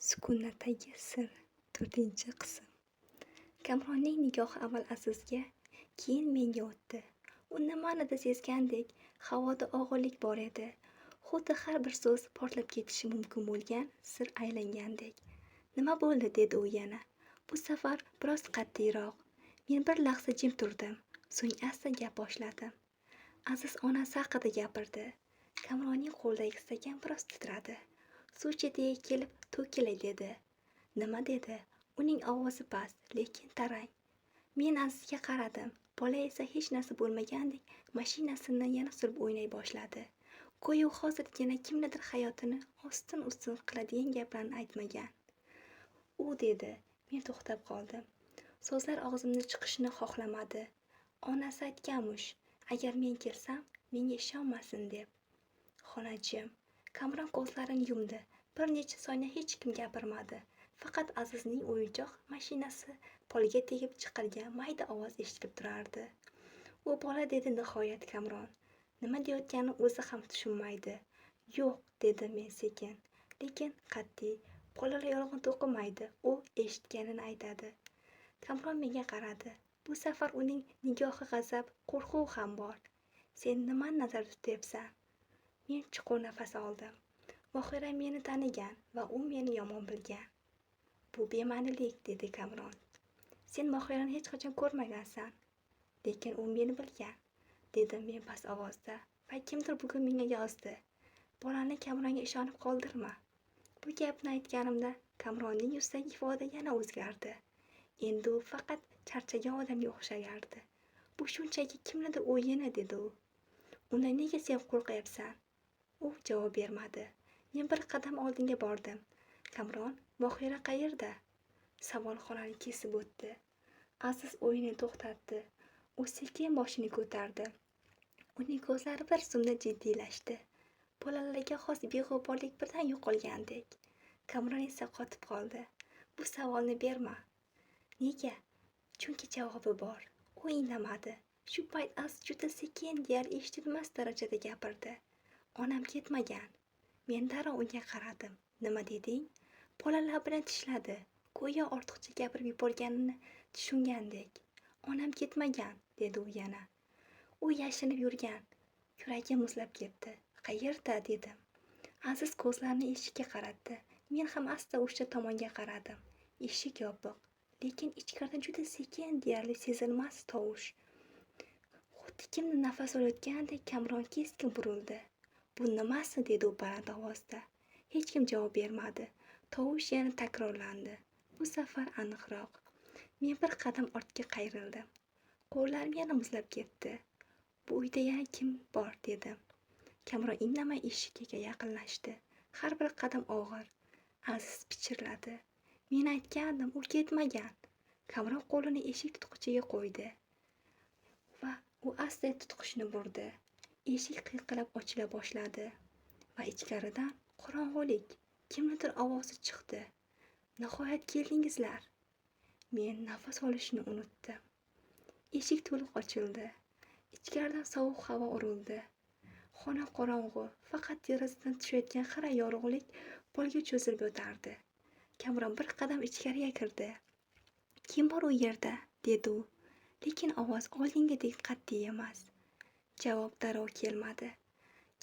Sukunatdagi sir 4-qism. Kamronning nigohi avval Azizga, keyin menga o'tdi. U nimanidir sezgandek, havoda og'irlik bor edi. Xuddi har bir so'z portlab ketishi mumkin bo'lgan sir aylangandek. Nima bo'ldi, dedi u yana. Bu safar biroz qat'iyroq. Men bir lahza jim turdim, so'ng asta gap boshladim. Aziz onasi haqida gapirdi. Kamronning qo'lidagi stakan biroz titradi. Suv chetiga kelib to'kilay dedi. Nima dedi? Uning ovozi past, lekin tarang. Men Azizga qaradim. Bola esa hech narsa bo'lmagandek mashinasini yana surib o'ynay boshladi. Go'yo hozirgina kimnidir hayotini ostin-ustin qiladigan gaplarni aytmagan. U dedi. Men to'xtab qoldim. So'zlar og'zimdan chiqishini xohlamadi. Onasi aytganmish, agar men kelsam, menga ishonmasin deb. Xona jim. Kamron ko'zlarini yumdi. Bir necha soniya hech kim gapirmadi. Faqat Azizning o'yinchoq mashinasi poliga tegib chiqilgan mayda ovoz eshitilib turardi. U bola, dedi nihoyat Kamron. Nima deyotganini o'zi ham tushunmaydi. Yo'q, dedim men sekin, lekin qat'iy. Bolalar yolg'on to'qimaydi, u eshitganini aytadi. Kamron menga qaradi. Bu safar uning nigohi g'azab, qo'rquv ham bor. Sen nimani nazarda tutyapsan? Men chuqur nafas oldim. Mohira meni tanigan va u meni yomon bilgan. Bu bema'nilik, dedi Kamron. Sen Mohirani hech qachon ko'rmagansan, lekin u meni bilgan, dedim men past ovozda. Va kimdir bugun menga yozdi. Bolani Kamronga ishonib qoldirma. Bu gapni aytganimda Kamronning yuzidagi ifoda yana o'zgardi. Endi u faqat charchagan odamga o'xshardi. Bu shunchaki kimnidir o'yini, dedi u. Undan nega sen qo'rqyapsan? U javob bermadi. Men bir qadam oldinga bordim. Kamron, Mohira qayerda? Savol xonani kesib o'tdi. Aziz o'yinini to'xtatdi. U sekin boshini ko'tardi. Uning ko'zlari bir zumda jiddiylashdi. Bolalarga xos beg'uborlik birdan yo'qolgandek. Kamron esa qotib qoldi. Bu savolni berma. Nega? Chunki javobi bor. U indamadi. Shu payt Aziz juda sekin, deyarli eshitilmas darajada gapirdi. Onam ketmagan. Men darrov unga qaradim. Nima deding? Bola labini tishladi. Go'yo ortiqcha gapirib yuborganini tushungandek. Onam ketmagan, dedi u yana. U yashinib yurgan. Yuragim muzlab ketdi. Qayerda, dedim. Aziz ko'zlarini eshikka qaratdi. Men ham asta o'sha tomonga qaradim. Eshik yopiq, lekin ichkaridan juda sekin, deyarli sezilmas tovush. Xuddi kimdir nafas olayotgandek Kamron keskin burildi. Bu nimasi, dedi u baland ovozda. Hech kim javob bermadi. Tovush yana takrorlandi. Bu safar aniqroq. Men bir qadam ortga qayrildim. Qo'llarim yana muzlab ketdi. Bu uyda yana kim bor, dedim. Kamron indamay eshikka yaqinlashdi. Har bir qadam og'ir. Aziz pichirladi. Men aytgandim, u ketmagan. Kamron qo'lini eshik tutqichiga qo'ydi va u asta tutqichni burdi. Eshik qiyqilab ochila boshladi va ichkaridan qorong'ulik, kimnidir ovozi chiqdi. Nihoyat keldingizlar. Men nafas olishni unutdim. Eshik to'liq ochildi. Ichkaridan sovuq havo urildi. Xona qorong'u, faqat derazadan tushayotgan xira yorug'lik polga cho'zilib yotardi. Kamron bir qadam ichkariga kirdi. Kim bor u yerda, dedi u, lekin ovoz oldingidek qat'iy emas. Javob darrov kelmadi.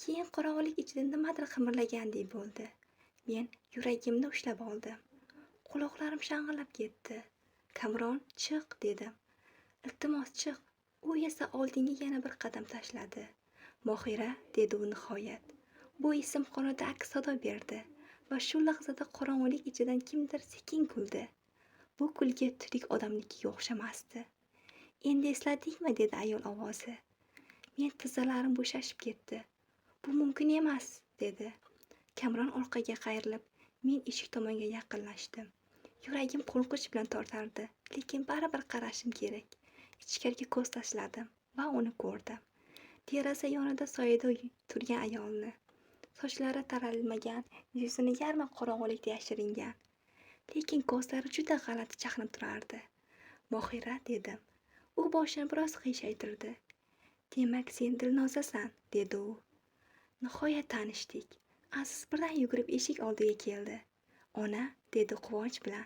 Keyin qorong'ulik ichida nimadir qimirlagandek bo'ldi. Men yuragimni ushlab oldim. Quloqlarim shang'illab ketdi. Kamron, chiq, dedim. Iltimos, chiq. U esa oldinga yana bir qadam tashladi. Mohira, dedi u nihoyat. Bu ism xonada aks sado berdi va shu lahzada qorong'ulik ichidan kimdir sekin kuldi. Bu kulgi tirik odamnikiga o'xshamasdi. Endi esladingmi, dedi ayol ovozi. Men tizzalarim bo'shashib ketdi. Bu mumkin emas, dedi. Kamron orqaga qayrilib, men eshik tomonga yaqinlashdim. Yuragim qo'rqinch bilan tortardi, lekin baribir qarashim kerak. Ichkariga ko'z tashladim va uni ko'rdim. Deraza yonida soyada turgan ayolni. Sochlari taralmagan, yuzini yarmi qorong'ulikda yashiringan. Lekin ko'zlari juda g'alati chaqnab turardi. Mohira, dedim. U boshini biroz qiyshaytirdi. Demak, sen Dilnozasan, dedi u. Nihoyat tanishdik. Aziz birdan yugurib eshik oldiga keldi. Ona, dedi quvonch bilan.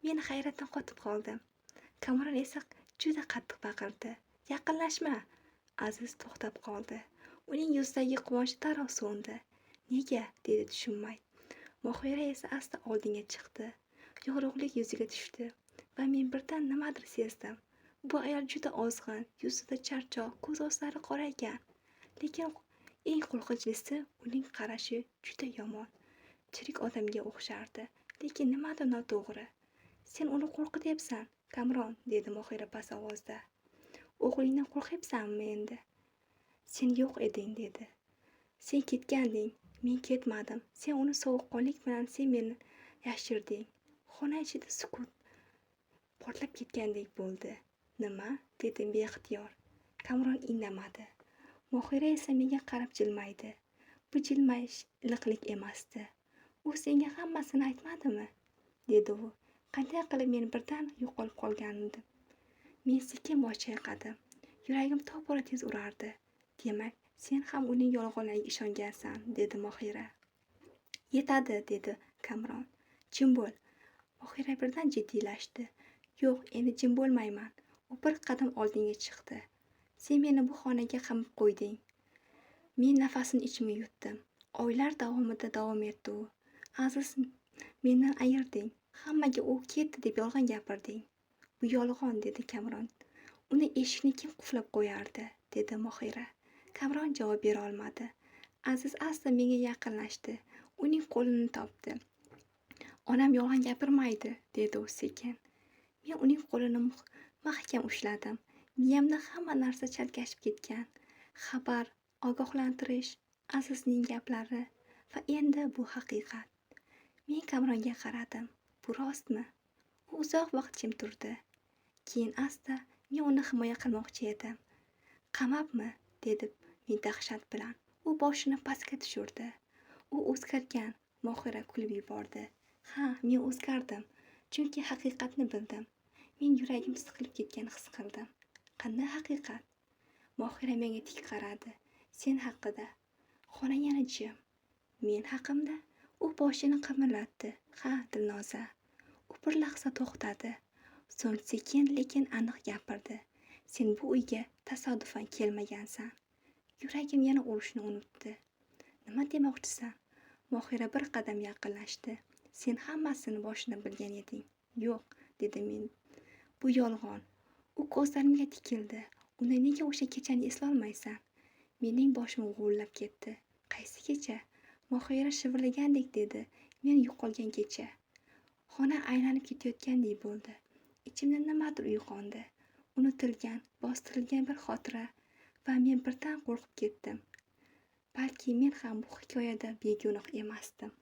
Men hayratdan qotib qoldim. Kamron esa juda qattiq baqirdi. Yaqinlashma! Aziz to'xtab qoldi. Uning yuzidagi quvonch darrov so'ndi. Nega? Dedi tushunmay. Mohira esa asta oldinga chiqdi. Yorug'lik yuziga tushdi va men birdan nimadir sezdim. Bu ayol juda ozg'in, yuzida charchoq, ko'z ostlari qora ekan. Lekin eng qo'rqinchlisi uning qarashi juda yomon. Tirik odamga o'xshardi, lekin nimadir noto'g'ri. Sen uni qo'rqityapsan, Kamron, dedi Mohira past ovozda. O'g'lingdan qo'rqyapsanmi endi? Sen yo'q eding, dedi. Sen ketganding, men ketmadim. Sen uni sovuqqonlik bilan sen meni yashirding. Xona ichida sukut portlab ketgandek bo'ldi. Nima? Dedim beixtiyor. Kamron indamadi. Mohira esa menga qarab jilmaydi. Bu jilmayish iliqlik emasdi. U senga hammasini aytmadimi? Dedi u. Qanday qilib men birdan yo'qolib qolgandim. Men sekin bosh chayqadim. Yuragim tobora tez urardi. Demak, sen ham uning yolg'onlariga ishongansan, dedi Mohira. Yetadi, dedi Kamron. Jim bo'l. Mohira birdan jiddiylashdi. Yo'q, endi jim bo'lmayman. U bir qadam oldinga chiqdi. Sen meni bu xonaga qamab qo'yding. Men nafasini ichimga yutdim. Oylar davomida davom etdi u. Aziz, mendan ayirding. Hammaga u ketdi deb yolg'on gapirding. Bu yolg'on, dedi Kamron. Uni eshikni kim qulflab qo'yardi, dedi Mohira. Kamron javob bera olmadi. Aziz asta menga yaqinlashdi. Uning qo'lini topdi. Onam yolg'on gapirmaydi, dedi u sekin. Men uning qo'lini mahkam ushladim. Miyamda hamma narsa chalkashib ketgan. Xabar, ogohlantirish, Azizning gaplari va endi bu haqiqat. Men Kamronga qaradim. Bu rostmi? U uzoq vaqt jim turdi. Keyin asta men uni himoya qilmoqchi edim. Qamabmi? Dedi men dahshat bilan. U boshini pastga tushirdi. U o'zgargan. Mohira kulib yubordi. Ha, men o'zgardim. Chunki haqiqatni bildim. Men yuragim siqilib ketgan his qildim. Qanday haqiqat? Mohira menga tik qaradi. Sen haqida. Xona yana jim. Men haqimda? U boshini qimirlatdi. Ha, Dilnoza. U bir lahza to'xtadi. So'ng sekin lekin aniq gapirdi. Sen bu uyga tasodifan kelmagansan. Yuragim yana urishni unutdi. Nima demoqchisan? Mohira bir qadam yaqinlashdi. Sen hammasini boshida bilgan eding. Yo'q, dedi men. Bu yolg'on. U ko'zlarimga tikildi. Unda nega o'sha kechani eslolmaysan? Mening boshim g'uvillab ketdi. Qaysi kecha? Mohira shivirlagandek dedi. Men yo'qolgan kecha. Xona aylanib ketayotgandek bo'ldi. Ichimda nimadir uyg'ondi. Unutilgan, bostirilgan bir xotira va men birdan qo'rqib ketdim. Balki men ham bu hikoyada begunoh emasdim.